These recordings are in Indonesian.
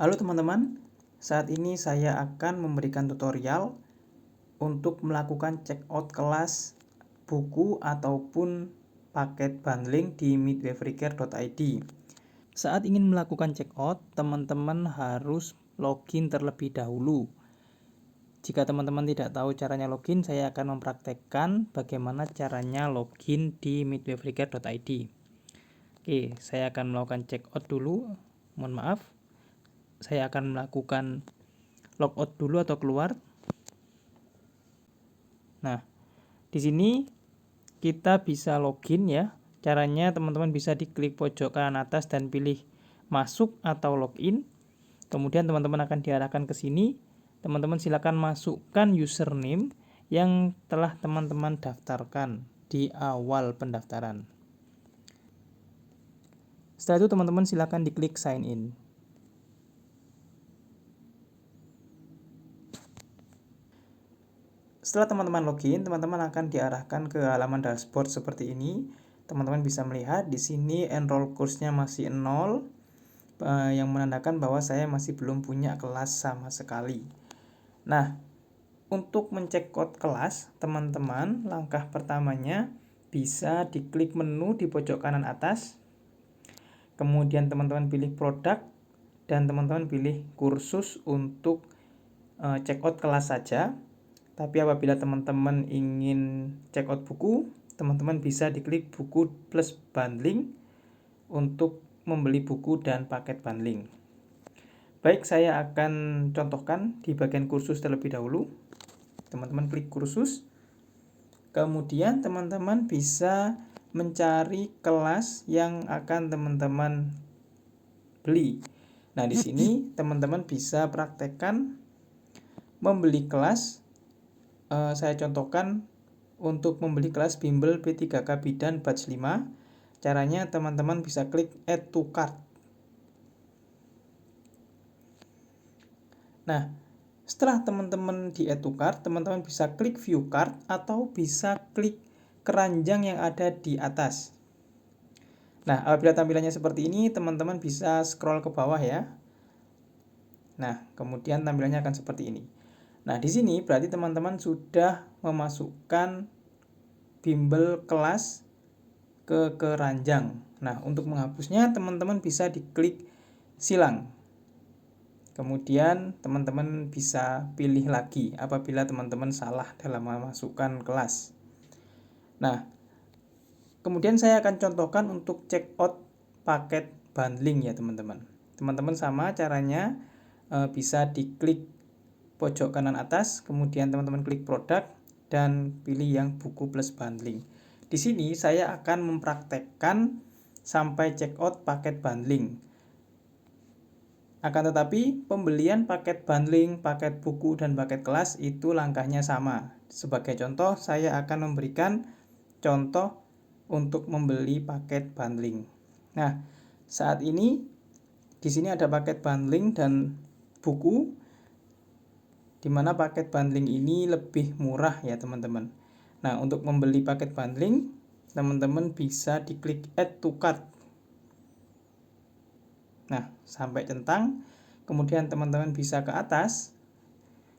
Halo teman-teman, saat ini saya akan memberikan tutorial untuk melakukan check out kelas, buku, ataupun paket bundling di midwayfreecare.id. Saat ingin melakukan check out, teman-teman harus login terlebih dahulu. Jika teman-teman tidak tahu caranya login, saya akan mempraktekkan bagaimana caranya login di midwayfreecare.id. Oke, saya akan melakukan check out dulu. Mohon maaf. Saya akan melakukan logout dulu atau keluar. Nah, di sini kita bisa login ya. Caranya teman-teman bisa diklik pojok kanan atas dan pilih masuk atau login. Kemudian teman-teman akan diarahkan ke sini. Teman-teman silakan masukkan username yang telah teman-teman daftarkan di awal pendaftaran. Setelah itu teman-teman silakan diklik sign in. Setelah teman-teman login, teman-teman akan diarahkan ke halaman dashboard seperti ini. Teman-teman bisa melihat di sini enroll course-nya masih 0, yang menandakan bahwa saya masih belum punya kelas sama sekali. Nah, untuk mencek out kelas, teman-teman, langkah pertamanya bisa diklik menu di pojok kanan atas. Kemudian teman-teman pilih produk dan teman-teman pilih kursus untuk check out kelas saja. Tapi apabila teman-teman ingin check out buku, teman-teman bisa diklik buku plus bundling untuk membeli buku dan paket bundling. Baik, saya akan contohkan di bagian kursus terlebih dahulu. Teman-teman klik kursus. Kemudian teman-teman bisa mencari kelas yang akan teman-teman beli. Nah, di sini teman-teman bisa praktekkan membeli kelas. Saya contohkan untuk membeli kelas bimbel P3K Bidan batch 5. Caranya teman-teman bisa klik add to cart. Nah, setelah teman-teman di add to cart, teman-teman bisa klik view cart atau bisa klik keranjang yang ada di atas. Nah, apabila tampilannya seperti ini, teman-teman bisa scroll ke bawah ya. Nah, kemudian tampilannya akan seperti ini. Nah, di sini berarti teman-teman sudah memasukkan bimbel kelas ke keranjang. Nah, untuk menghapusnya teman-teman bisa diklik silang. Kemudian teman-teman bisa pilih lagi apabila teman-teman salah dalam memasukkan kelas. Nah, kemudian saya akan contohkan untuk check out paket bundling ya teman-teman. Teman-teman sama caranya, bisa diklik pojok kanan atas, kemudian teman-teman klik produk dan pilih yang buku plus bundling. Di sini saya akan mempraktekkan sampai check out paket bundling. Akan tetapi pembelian paket bundling, paket buku dan paket kelas itu langkahnya sama. Sebagai contoh, saya akan memberikan contoh untuk membeli paket bundling. Nah, saat ini di sini ada paket bundling dan buku, di mana paket bundling ini lebih murah ya teman-teman. Nah, untuk membeli paket bundling, teman-teman bisa diklik add to cart. Nah, sampai centang, kemudian teman-teman bisa ke atas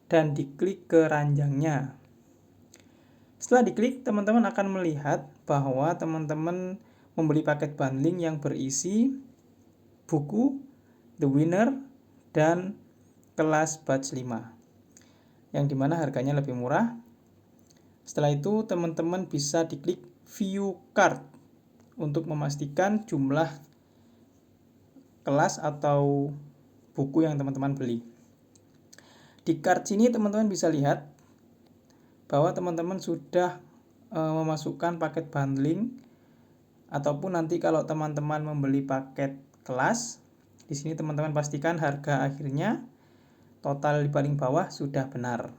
dan diklik keranjangnya. Setelah diklik, teman-teman akan melihat bahwa teman-teman membeli paket bundling yang berisi buku, The Winner, dan kelas batch 5. Yang dimana harganya lebih murah. Setelah itu teman-teman bisa diklik view cart untuk memastikan jumlah kelas atau buku yang teman-teman beli. Di cart sini teman-teman bisa lihat bahwa teman-teman sudah memasukkan paket bundling, ataupun nanti kalau teman-teman membeli paket kelas, di sini teman-teman pastikan harga akhirnya total di paling bawah sudah benar.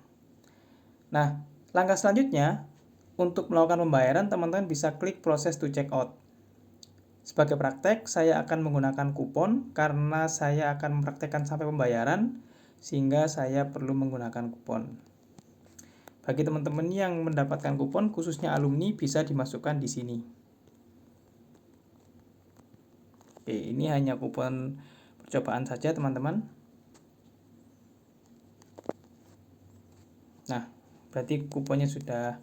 Nah, langkah selanjutnya untuk melakukan pembayaran, teman-teman bisa klik proses to check out. Sebagai praktek, saya akan menggunakan kupon karena saya akan mempraktekkan sampai pembayaran, sehingga saya perlu menggunakan kupon. Bagi teman-teman yang mendapatkan kupon, khususnya alumni, bisa dimasukkan di sini. Oke, ini hanya kupon percobaan saja teman-teman. Nah, berarti kuponnya sudah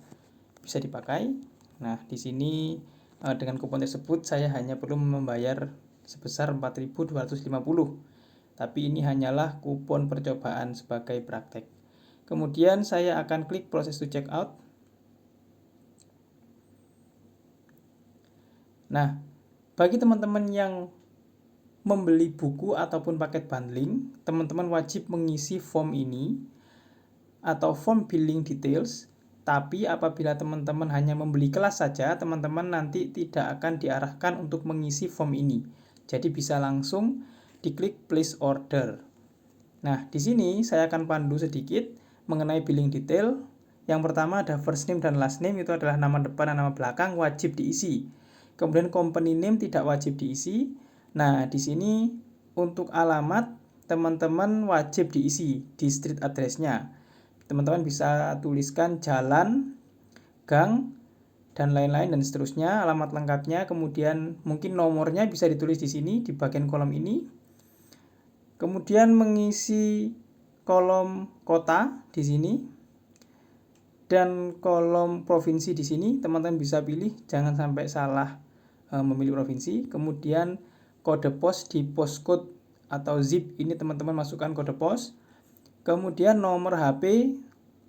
bisa dipakai. Nah, di sini dengan kupon tersebut saya hanya perlu membayar sebesar 4.250. Tapi ini hanyalah kupon percobaan sebagai praktek. Kemudian saya akan klik proses to check out. Nah, bagi teman-teman yang membeli buku ataupun paket bundling, teman-teman wajib mengisi form ini atau form billing details. Tapi apabila teman-teman hanya membeli kelas saja, teman-teman nanti tidak akan diarahkan untuk mengisi form ini. Jadi bisa langsung diklik place order. Nah, di sini saya akan pandu sedikit mengenai billing detail. Yang pertama ada first name dan last name, itu adalah nama depan dan nama belakang, wajib diisi. Kemudian company name tidak wajib diisi. Nah, di sini untuk alamat teman-teman wajib diisi di street address-nya. Teman-teman bisa tuliskan jalan, gang, dan lain-lain dan seterusnya, alamat lengkapnya. Kemudian mungkin nomornya bisa ditulis di sini di bagian kolom ini. Kemudian mengisi kolom kota di sini dan kolom provinsi di sini. Teman-teman bisa pilih, jangan sampai salah memilih provinsi. Kemudian kode pos di postcode atau zip ini teman-teman masukkan kode pos. Kemudian nomor HP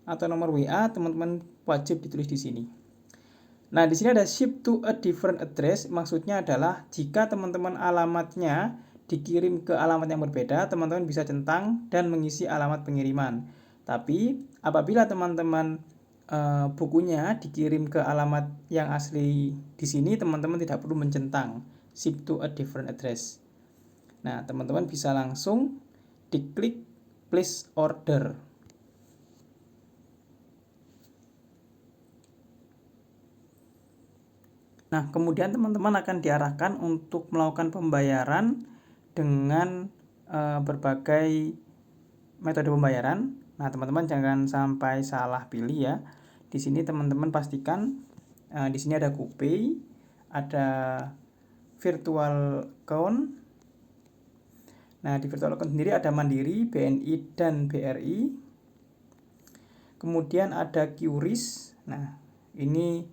atau nomor WA teman-teman wajib ditulis di sini. Nah, di sini ada ship to a different address, maksudnya adalah jika teman-teman alamatnya dikirim ke alamat yang berbeda, teman-teman bisa centang dan mengisi alamat pengiriman. Tapi apabila teman-teman bukunya dikirim ke alamat yang asli di sini, teman-teman tidak perlu mencentang ship to a different address. Nah, teman-teman bisa langsung diklik place order. Nah, kemudian teman-teman akan diarahkan untuk melakukan pembayaran dengan berbagai metode pembayaran. Nah, teman-teman jangan sampai salah pilih ya. Di sini teman-teman pastikan di sini ada GoPay, ada virtual account. Nah, di virtual account sendiri ada Mandiri, BNI, dan BRI. Kemudian ada QRIS. Nah, ini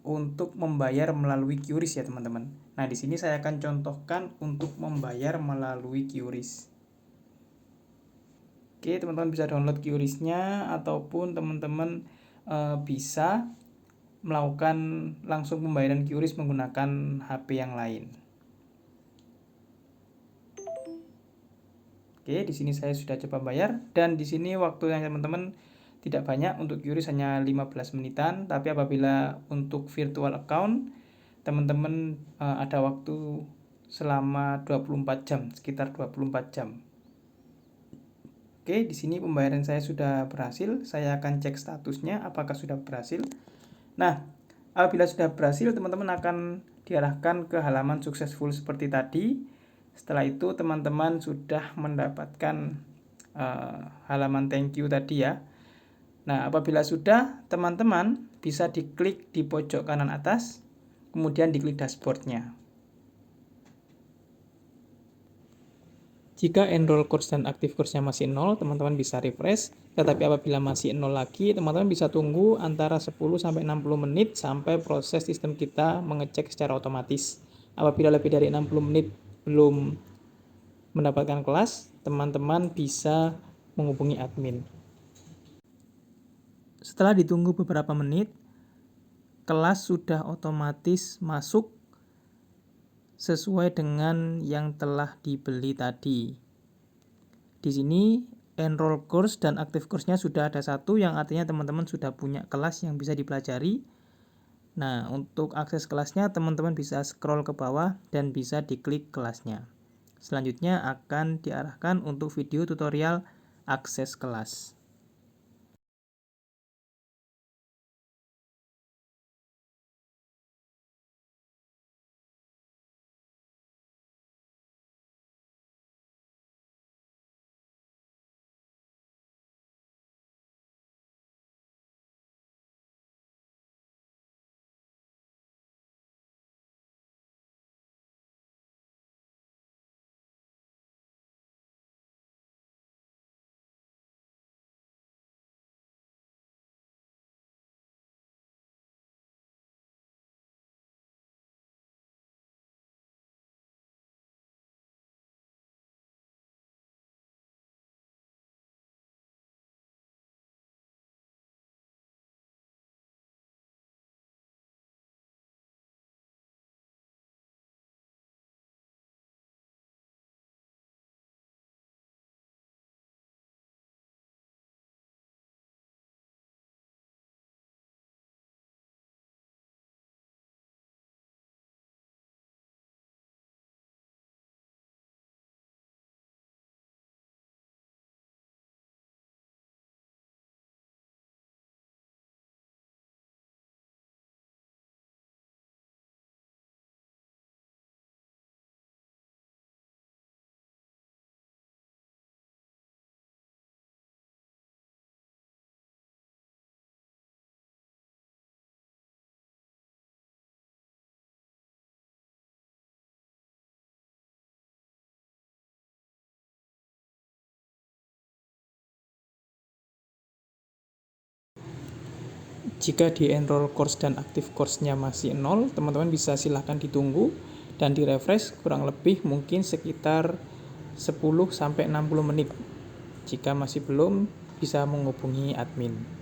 untuk membayar melalui QRIS ya teman-teman. Nah, di sini saya akan contohkan untuk membayar melalui QRIS. Oke, teman-teman bisa download QRIS-nya ataupun teman-teman bisa melakukan langsung pembayaran QRIS menggunakan HP yang lain. Oke, di sini saya sudah coba bayar dan di sini waktu yang teman-teman tidak banyak, untuk QRIS hanya 15 menitan, tapi apabila untuk virtual account teman-teman ada waktu selama 24 jam, sekitar 24 jam. Oke, di sini pembayaran saya sudah berhasil. Saya akan cek statusnya apakah sudah berhasil. Nah, apabila sudah berhasil, teman-teman akan diarahkan ke halaman successful seperti tadi. Setelah itu teman-teman sudah mendapatkan halaman thank you tadi ya. Nah, apabila sudah, teman-teman bisa diklik di pojok kanan atas, kemudian diklik dashboard-nya. Jika enroll course dan active course-nya masih 0, teman-teman bisa refresh. Tetapi apabila masih 0 lagi, teman-teman bisa tunggu antara 10-60 menit sampai proses sistem kita mengecek secara otomatis. Apabila lebih dari 60 menit belum mendapatkan kelas, teman-teman bisa menghubungi admin. Setelah ditunggu beberapa menit, kelas sudah otomatis masuk sesuai dengan yang telah dibeli tadi. Di sini enroll course dan active course-nya sudah ada satu, yang artinya teman-teman sudah punya kelas yang bisa dipelajari. Nah, untuk akses kelasnya teman-teman bisa scroll ke bawah dan bisa diklik kelasnya. Selanjutnya akan diarahkan untuk video tutorial akses kelas. Jika di enroll course dan active course-nya masih 0, teman-teman bisa silahkan ditunggu dan di-refresh kurang lebih mungkin sekitar 10-60 menit. Jika masih belum, bisa menghubungi admin.